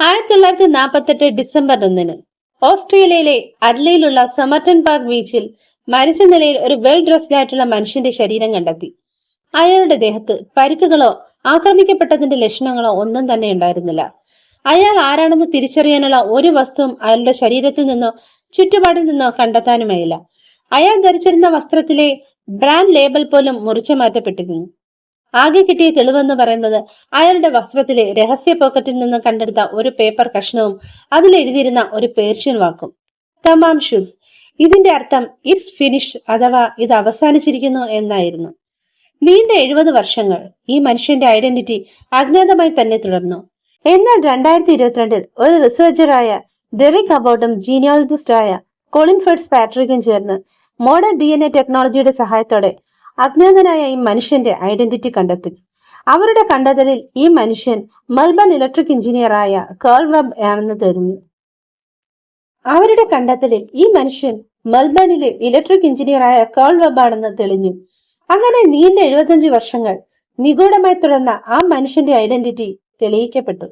1948 December 1 ഓസ്ട്രേലിയയിലെ അഡ്ലയിലുള്ള Samaritan park ബീച്ചിൽ മരിച്ച നിലയിൽ ഒരു വെൽ ഡ്രസ്ഡ് ആയിട്ടുള്ള മനുഷ്യന്റെ ശരീരം കണ്ടെത്തി. അയാളുടെ ദേഹത്ത് പരിക്കുകളോ ആക്രമിക്കപ്പെട്ടതിന്റെ ലക്ഷണങ്ങളോ ഒന്നും തന്നെ ഉണ്ടായിരുന്നില്ല. അയാൾ ആരാണെന്ന് തിരിച്ചറിയാനുള്ള ഒരു വസ്തുവും അയാളുടെ ശരീരത്തിൽ നിന്നോ ചുറ്റുപാടിൽ നിന്നോ കണ്ടെത്താനുമായില്ല. അയാൾ ധരിച്ചിരുന്ന വസ്ത്രത്തിലെ ബ്രാൻഡ് ലേബൽ പോലും മുറിച്ചു മാറ്റപ്പെട്ടിരുന്നു. ആകെ കിട്ടിയ തെളിവെന്ന് പറയുന്നത് അയാളുടെ വസ്ത്രത്തിലെ രഹസ്യ പോക്കറ്റിൽ നിന്ന് കണ്ടെടുത്ത ഒരു പേപ്പർ കഷ്ണവും അതിലെഴുതിയിരുന്ന ഒരു പേർഷ്യൻ വാക്കും തമാം ശുഭ്. ഇതിന്റെ അർത്ഥം ഇറ്റ്സ് ഫിനിഷ്ഡ് അഥവാ ഇത് അവസാനിച്ചിരിക്കുന്നു എന്നായിരുന്നു. നീണ്ട 70 വർഷങ്ങൾ ഈ മനുഷ്യന്റെ ഐഡന്റിറ്റി അജ്ഞാതമായി തന്നെ തുടർന്നു. എന്നാൽ 2022 ഒരു റിസർച്ചറായ ഡെറിക് അബോട്ടും ജീനിയോളജിസ്റ്റായ കൊളിൻ ഫെഡ്സ് പാട്രിക്കും ചേർന്ന് മോഡേൺ DNA ടെക്നോളജിയുടെ സഹായത്തോടെ അജ്ഞാതനായ ഈ മനുഷ്യന്റെ ഐഡന്റിറ്റി കണ്ടെത്തി. അവരുടെ കണ്ടെത്തലിൽ ഈ മനുഷ്യൻ മെൽബൺ ഇലക്ട്രിക് എഞ്ചിനീയറായ കേൾ വെബ് ആണെന്ന് തെളിഞ്ഞു. അവരുടെ കണ്ടെത്തലിൽ ഈ മനുഷ്യൻ മെൽബണിലെ ഇലക്ട്രിക് എഞ്ചിനീയറായ കേൾ വെബ് ആണെന്ന് തെളിഞ്ഞു. അങ്ങനെ നീണ്ട 75 വർഷങ്ങൾ നിഗൂഢമായി തുടർന്ന ആ മനുഷ്യന്റെ ഐഡന്റിറ്റി തെളിയിക്കപ്പെട്ടു.